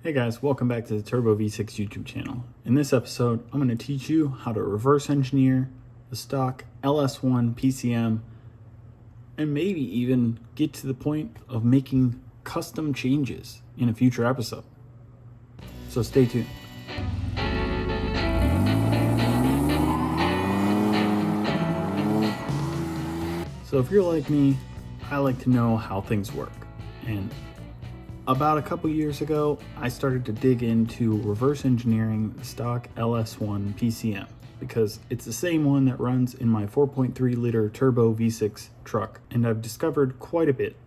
Hey guys, welcome back to the Turbo V6 YouTube channel. In this episode, I'm going to teach you how to reverse engineer the stock LS1 PCM and maybe even get to the point of making custom changes in a future episode. So stay tuned. So if you're like me, I like to know how things work. And about a couple years ago, I started to dig into reverse engineering the stock LS1 PCM because it's the same one that runs in my 4.3 liter turbo V6 truck, and I've discovered quite a bit.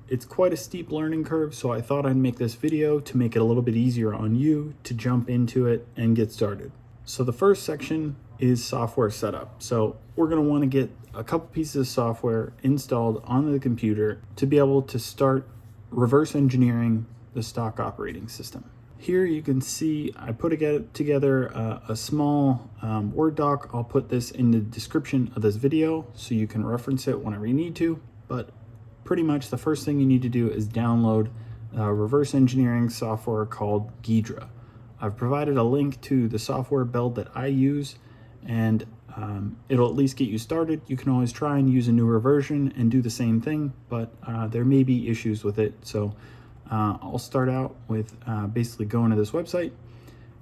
It's quite a steep learning curve, so I thought I'd make this video to make it a little bit easier on you to jump into it and get started. So the first section is software setup. So we're going to want to get a couple pieces of software installed on the computer to be able to start reverse engineering the stock operating system. Here you can see I put together a small Word doc. I'll put this in the description of this video so you can reference it whenever you need to, but pretty much the first thing you need to do is download reverse engineering software called Ghidra. I've provided a link to the software build that I use, and it'll at least get you started. You can always try and use a newer version and do the same thing, but there may be issues with it. So I'll start out with basically going to this website.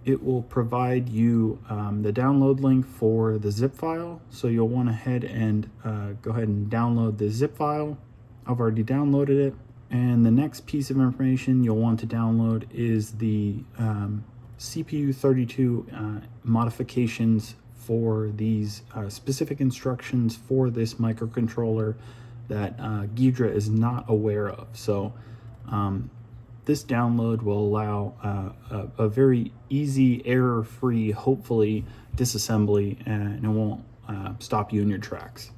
It will provide you the download link for the zip file. So you'll want to head and go ahead and download the zip file. I've already downloaded it. And the next piece of information you'll want to download is the CPU 32 modifications for these specific instructions for this microcontroller that Ghidra is not aware of. So this download will allow a very easy, error-free, hopefully, disassembly, and it won't stop you in your tracks.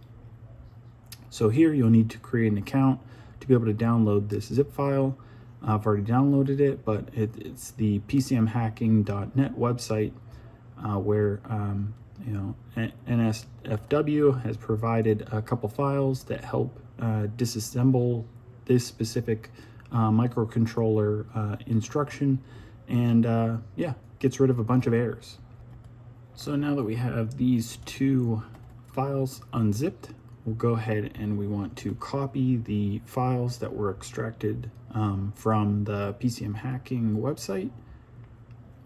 So here you'll need to create an account to be able to download this zip file. I've already downloaded it, but it's the PCMhacking.net website where NSFW has provided a couple files that help disassemble this specific microcontroller instruction, and gets rid of a bunch of errors. So now that we have these two files unzipped, we'll go ahead and we want to copy the files that were extracted from the PCM hacking website.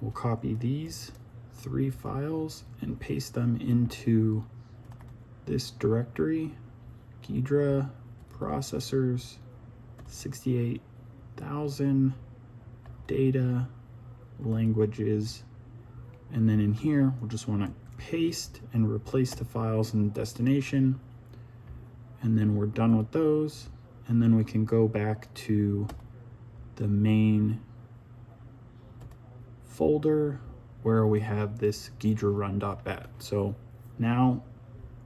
We'll copy these 3 files and paste them into this directory, Ghidra processors 68,000 data languages, and then in here we'll just want to paste and replace the files in destination, and then we're done with those, and then we can go back to the main folder where we have this ghidraRun.bat. So now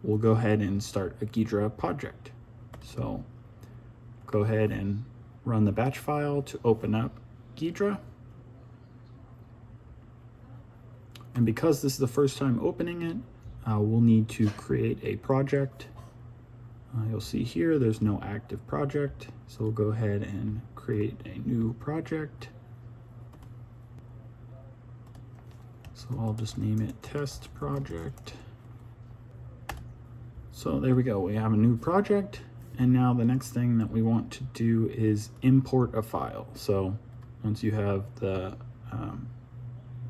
we'll go ahead and start a Ghidra project. So go ahead and run the batch file to open up Ghidra. And because this is the first time opening it, we'll need to create a project. You'll see here there's no active project, so we'll go ahead and create a new project. So I'll just name it test project. So there we go, we have a new project, and now the next thing that we want to do is import a file. So once you have the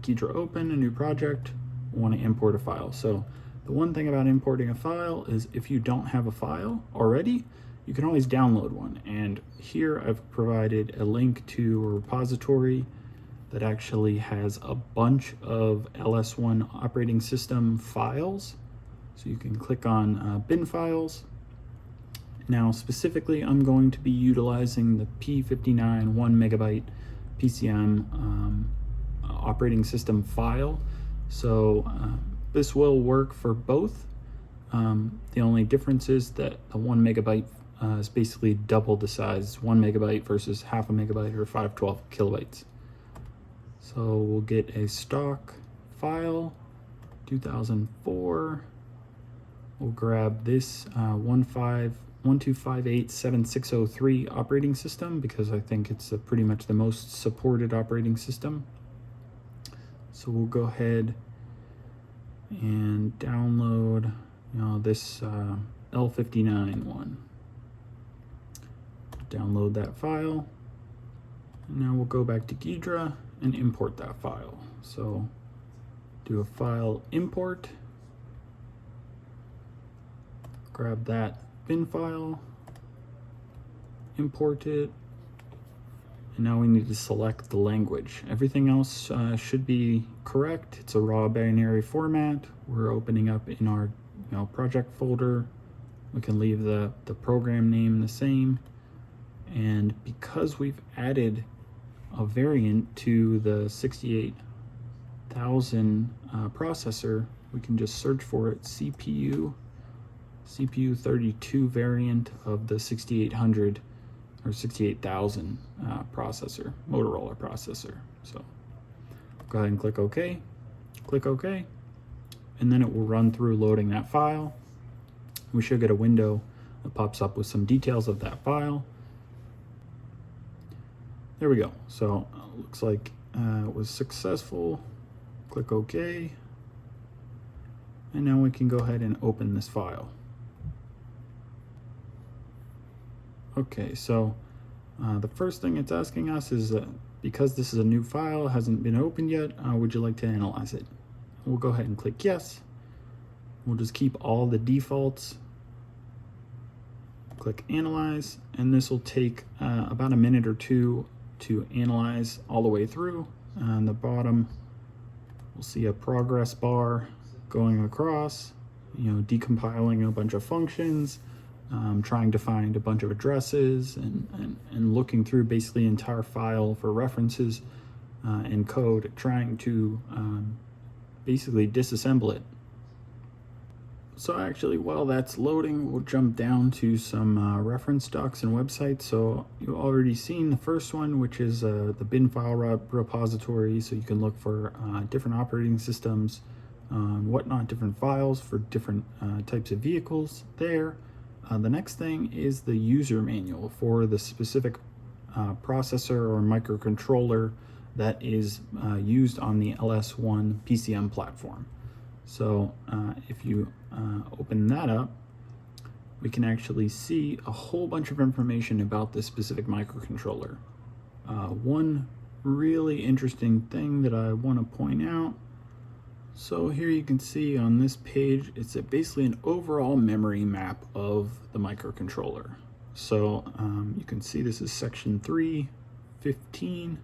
Ghidra open, a new project, we want to import a file. So the one thing about importing a file is if you don't have a file already, you can always download one. And here I've provided a link to a repository that actually has a bunch of LS1 operating system files. So you can click on bin files. Now specifically, I'm going to be utilizing the P59 1 megabyte PCM operating system file. So this will work for both. The only difference is that the 1 megabyte is basically double the size, 1 megabyte versus half a megabyte or 512 kilobytes. So we'll get a stock file, 2004. We'll grab this 15 1258760 operating system because I think it's pretty much the most supported operating system. So we'll go ahead and download, this L59 one. Download that file. And now we'll go back to Ghidra and import that file. So do a file import, grab that bin file, import it, and now we need to select the language. Everything else should be correct. It's a raw binary format. We're opening up in our project folder. We can leave the program name the same. And because we've added a variant to the 68,000 processor, we can just search for it, CPU 32 variant of the 6800 or 68,000 processor, Motorola processor. So go ahead and click OK, and then it will run through loading that file. We should get a window that pops up with some details of that file. There we go. So looks like it was successful. Click OK. And now we can go ahead and open this file. Okay, so the first thing it's asking us is because this is a new file, hasn't been opened yet, would you like to analyze it? We'll go ahead and click yes. We'll just keep all the defaults. Click analyze, and this will take about a minute or two to analyze all the way through. On the bottom, we'll see a progress bar going across, decompiling a bunch of functions, trying to find a bunch of addresses, and looking through basically the entire file for references and code, trying to basically disassemble it. So actually, while that's loading, we'll jump down to some reference docs and websites. So you've already seen the first one, which is the bin file repository. So you can look for different operating systems, whatnot, different files for different types of vehicles there. The next thing is the user manual for the specific processor or microcontroller that is used on the LS1 PCM platform. So if you open that up, we can actually see a whole bunch of information about this specific microcontroller. One really interesting thing that I want to point out. So here you can see on this page, it's basically an overall memory map of the microcontroller. So you can see this is section 315.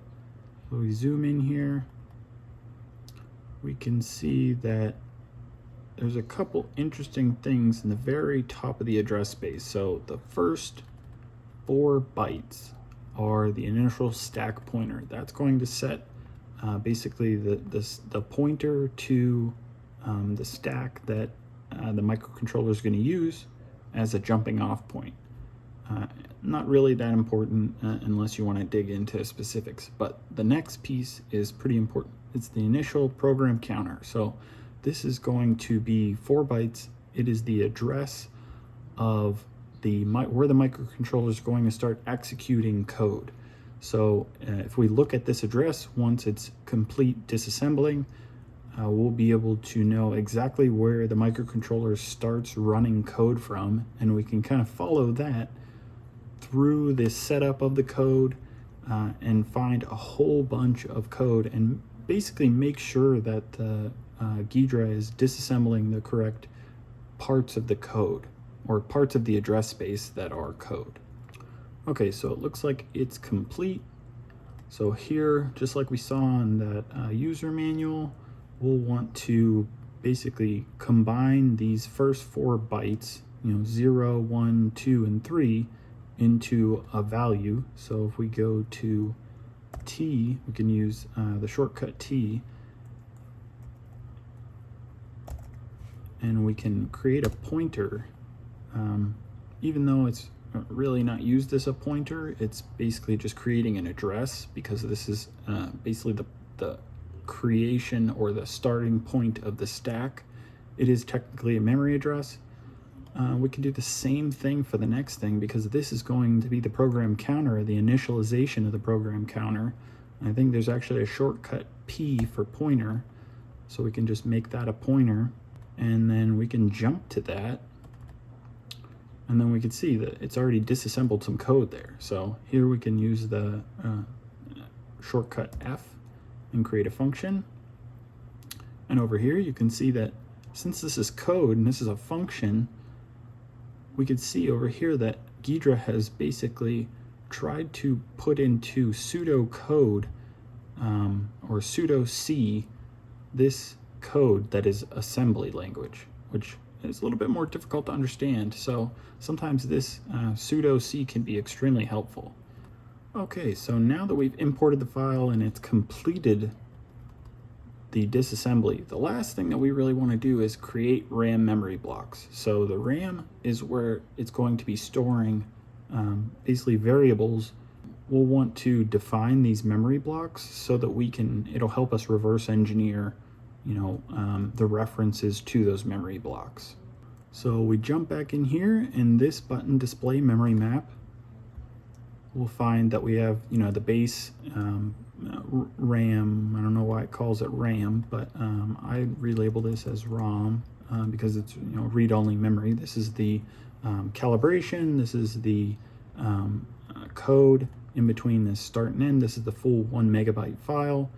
So we zoom in here. We can see that there's a couple interesting things in the very top of the address space. So the first 4 bytes are the initial stack pointer. That's going to set basically the pointer to the stack that the microcontroller is going to use as a jumping off point. Not really that important unless you want to dig into specifics, but the next piece is pretty important. It's the initial program counter. So this is going to be 4 bytes. It is the address of where the microcontroller is going to start executing code. So if we look at this address, once it's complete disassembling, we'll be able to know exactly where the microcontroller starts running code from, and we can kind of follow that through the setup of the code and find a whole bunch of code and basically make sure that Ghidra is disassembling the correct parts of the code or parts of the address space that are code. Okay, so it looks like it's complete. So here, just like we saw in that user manual, we'll want to basically combine these first 4 bytes, 0, 1, 2, and 3 into a value. So if we go to T, we can use the shortcut T, and we can create a pointer. Even though it's really not used as a pointer, it's basically just creating an address, because this is basically the creation or the starting point of the stack. It is technically a memory address. we can do the same thing for the next thing, because this is going to be the program counter, the initialization of the program counter. And I think there's actually a shortcut P for pointer, so we can just make that a pointer, and then we can jump to that, and then we can see that it's already disassembled some code there. So here we can use the shortcut F and create a function. And over here you can see that since this is code and this is a function, we can see over here that Ghidra has basically tried to put into pseudocode or pseudo C this code that is assembly language, which is a little bit more difficult to understand. So sometimes this pseudo C can be extremely helpful. Okay, so now that we've imported the file and it's completed the disassembly, the last thing that we really want to do is create RAM memory blocks. So the RAM is where it's going to be storing basically variables. We'll want to define these memory blocks so that it'll help us reverse engineer, the references to those memory blocks. So we jump back in here, and this button, display memory map, we'll find that we have, the base RAM. I don't know why it calls it RAM, but I relabel this as ROM because it's read-only memory. This is the calibration. This is the code in between this start and end. This is the full 1 megabyte file,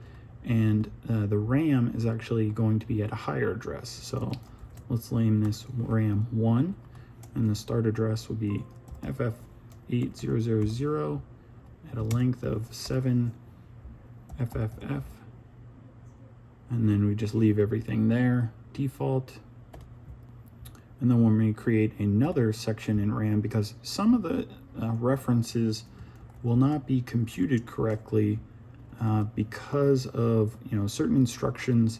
and the RAM is actually going to be at a higher address. So let's name this RAM 1, and the start address will be FF8000 at a length of 7 FFF, and then we just leave everything there default. And then when we create another section in RAM, because some of the references will not be computed correctly because of certain instructions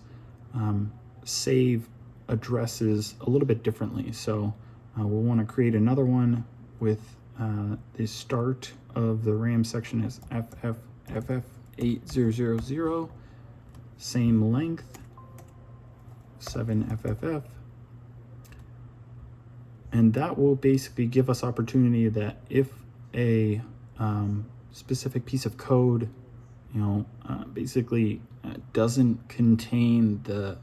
save addresses a little bit differently. So we'll want to create another one with the start of the RAM section as FF8000, same length, 7 FFF, and that will basically give us opportunity that if a specific piece of code basically doesn't contain the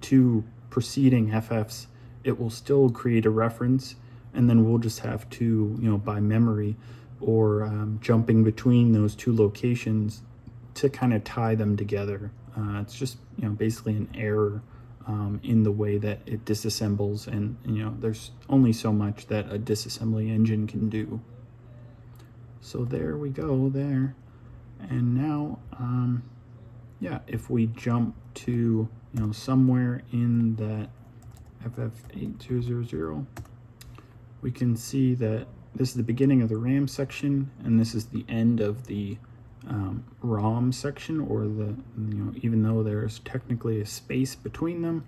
two preceding FFs, it will still create a reference, and then we'll just have to by memory or jumping between those two locations to kind of tie them together. It's just basically an error in the way that it disassembles, and there's only so much that a disassembly engine can do. So there we go there. And now if we jump to somewhere in that FF8000, we can see that this is the beginning of the RAM section, and this is the end of the ROM section, or the even though there's technically a space between them,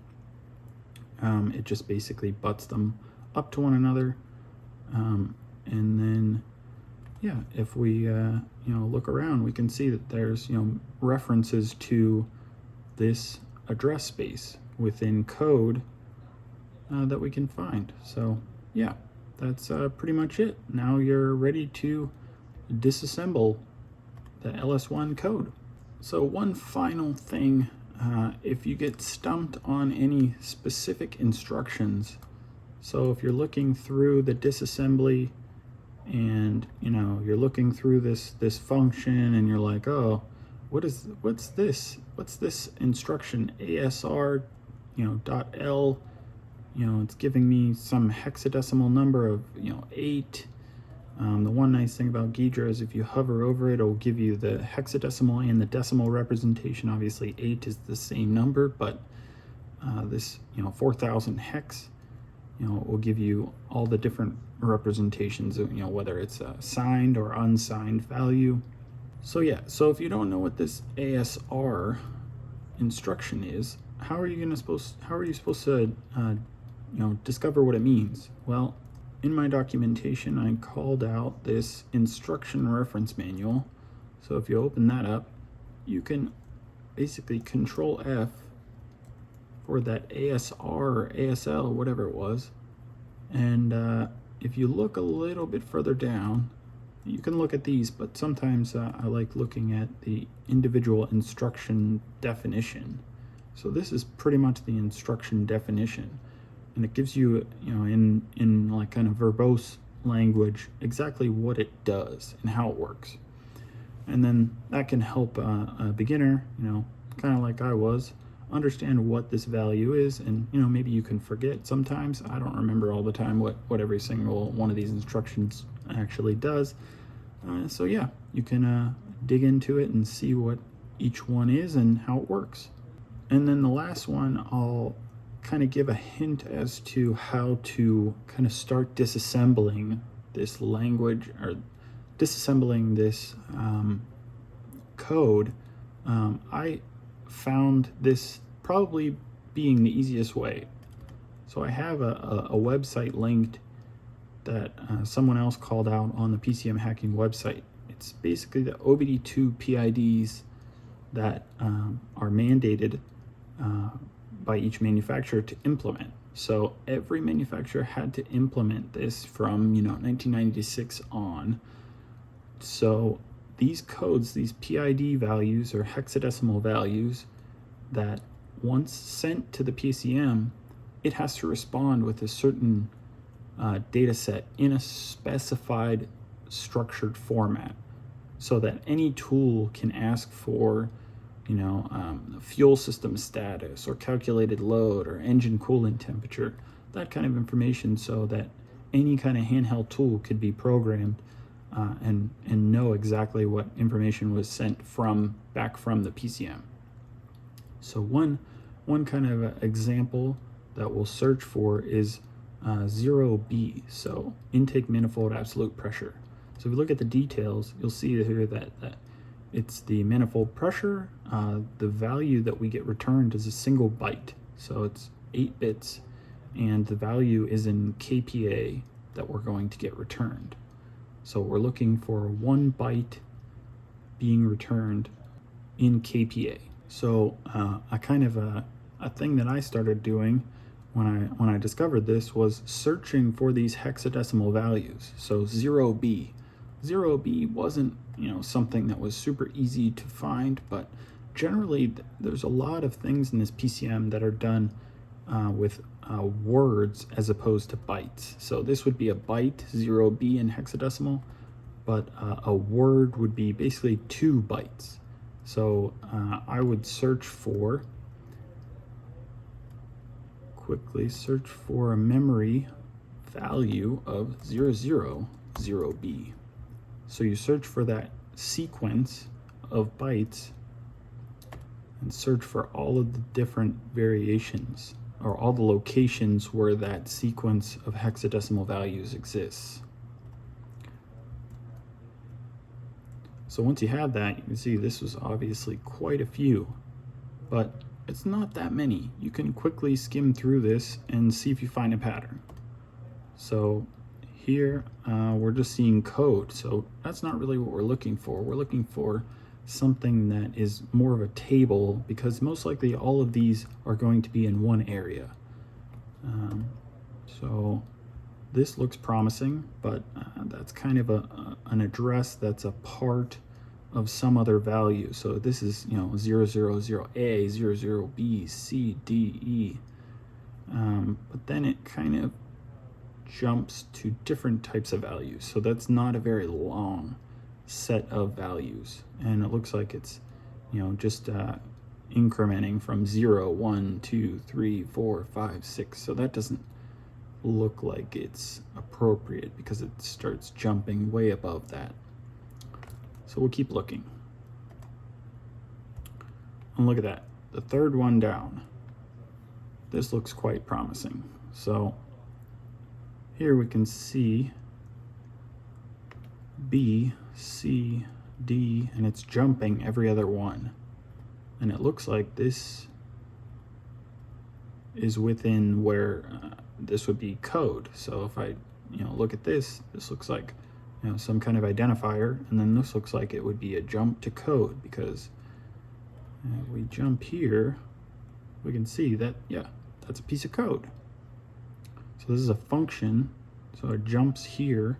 it just basically butts them up to one another. And then if we look around, we can see that there's references to this address space within code that we can find. So that's pretty much it. Now you're ready to disassemble the LS1 code. So one final thing, if you get stumped on any specific instructions, so if you're looking through the disassembly and you're looking through this function and you're like, oh, what's this instruction, ASR .L, it's giving me some hexadecimal number of 8. The one nice thing about Ghidra is if you hover over it, it'll give you the hexadecimal and the decimal representation. Obviously 8 is the same number, but this 4000 hex will give you all the different representations of whether it's a signed or unsigned value. So so if you don't know what this ASR instruction is, how are you supposed to discover what it means? Well, in my documentation, I called out this instruction reference manual. So if you open that up, you can basically Control F for that ASR or ASL, whatever it was, And if you look a little bit further down, you can look at these, but sometimes I like looking at the individual instruction definition. So this is pretty much the instruction definition, and it gives you, in like kind of verbose language, exactly what it does and how it works. And then that can help a beginner, kind of like I was, understand what this value is. And maybe you can forget sometimes. I don't remember all the time what every single one of these instructions actually does. So yeah, you can dig into it and see what each one is and how it works. And then the last one, I'll kind of give a hint as to how to kind of start disassembling this language, or disassembling this code. I found this probably being the easiest way. So I have a website linked that someone else called out on the PCM hacking website. It's basically the OBD2 PIDs that are mandated by each manufacturer to implement. So every manufacturer had to implement this from 1996 on. So these codes, these PID values or hexadecimal values, that once sent to the PCM, it has to respond with a certain data set in a specified structured format, so that any tool can ask for fuel system status or calculated load or engine coolant temperature, that kind of information, so that any kind of handheld tool could be programmed and know exactly what information was sent back from the PCM. So one kind of example that we'll search for is 0B, so intake manifold absolute pressure. So if you look at the details, you'll see here that it's the manifold pressure. The value that we get returned is a single byte, so it's 8 bits, and the value is in kPa that we're going to get returned. So we're looking for 1 byte being returned in kPa. So a kind of a thing that I started doing when I discovered this was searching for these hexadecimal values. So 0B. 0B wasn't something that was super easy to find, but generally there's a lot of things in this PCM that are done with words as opposed to bytes. So this would be a byte, 0B in hexadecimal, but a word would be basically 2 bytes. So I would quickly search for a memory value of 000B. So you search for that sequence of bytes and search for all of the different variations, or all the locations where that sequence of hexadecimal values exists. So once you have that, you can see this was obviously quite a few, but it's not that many. You can quickly skim through this and see if you find a pattern. So here we're just seeing code, so that's not really what we're looking for. We're looking for something that is more of a table, because most likely all of these are going to be in one area. So this looks promising, but that's kind of an address that's a part of some other value. So this is 000A, 00B, C, D, E. But then it kind of jumps to different types of values. So that's not a very long set of values. And it looks like it's, just incrementing from 0, 1, 2, 3, 4, 5, 6. So that doesn't look like it's appropriate, because it starts jumping way above that. So we'll keep looking. And look at that, the third one down. This looks quite promising. So here we can see B, C, D, and it's jumping every other one. And it looks like this is within where this would be code. So if I look at this looks like some kind of identifier, and then this looks like it would be a jump to code, because if we jump here, we can see that, yeah, that's a piece of code. So this is a function, so it jumps here,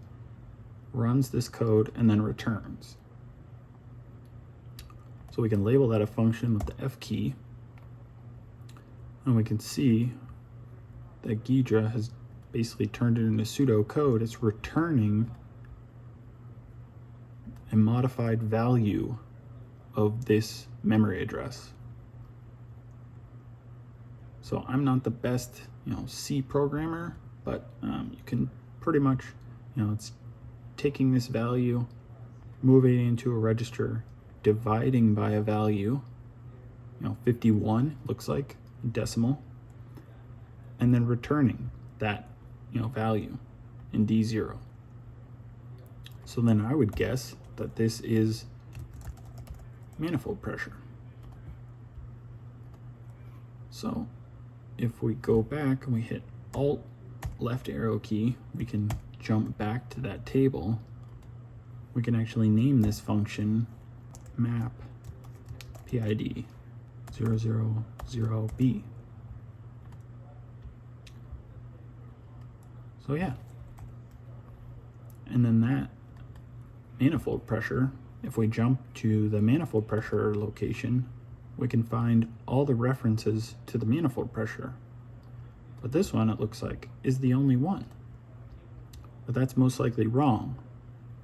runs this code, and then returns. So we can label that a function with the F key, and we can see that Ghidra has basically turned it into pseudocode. It's returning a modified value of this memory address. So I'm not the best, C programmer, but you can pretty much, it's taking this value, moving it into a register, dividing by a value, 51 looks like, decimal, and then returning that, value in D0. So then I would guess that this is manifold pressure. So if we go back and we hit Alt left arrow key, we can jump back to that table. We can actually name this function map PID 000B. So yeah, and then that manifold pressure, if we jump to the manifold pressure location, we can find all the references to the manifold pressure. But this one, it looks like, is the only one. But that's most likely wrong.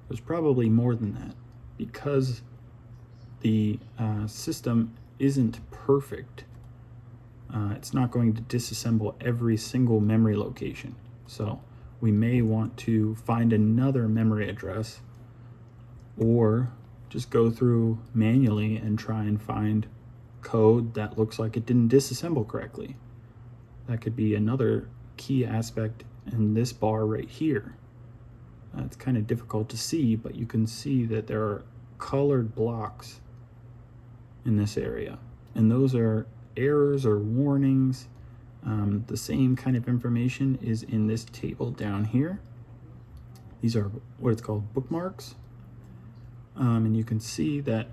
There's probably more than that, because the system isn't perfect. It's not going to disassemble every single memory location. So we may want to find another memory address, or just go through manually and try and find code that looks like it didn't disassemble correctly. That could be another key aspect in this bar right here. It's kind of difficult to see, but you can see that there are colored blocks in this area, and those are errors or warnings. The same kind of information is in this table down here. These are what it's called bookmarks, and you can see that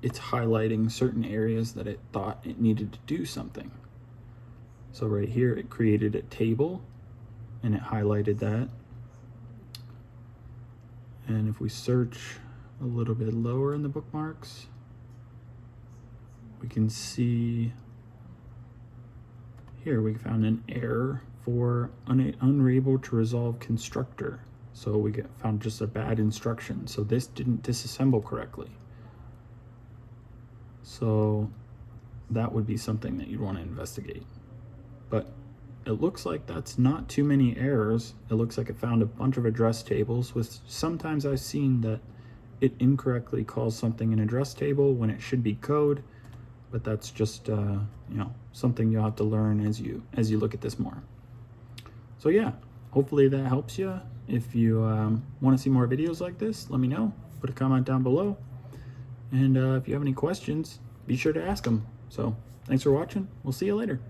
it's highlighting certain areas that it thought it needed to do something. So right here it created a table and it highlighted that. And if we search a little bit lower in the bookmarks, we can see here we found an error for unable to resolve constructor. So we found just a bad instruction. So this didn't disassemble correctly. So that would be something that you'd want to investigate. But it looks like that's not too many errors. It looks like it found a bunch of address tables, with sometimes I've seen that it incorrectly calls something an address table when it should be code. But that's just something you'll have to learn as you look at this more. So yeah, hopefully that helps you. If you want to see more videos like this, let me know. Put a comment down below. And if you have any questions, be sure to ask them. So thanks for watching. We'll see you later.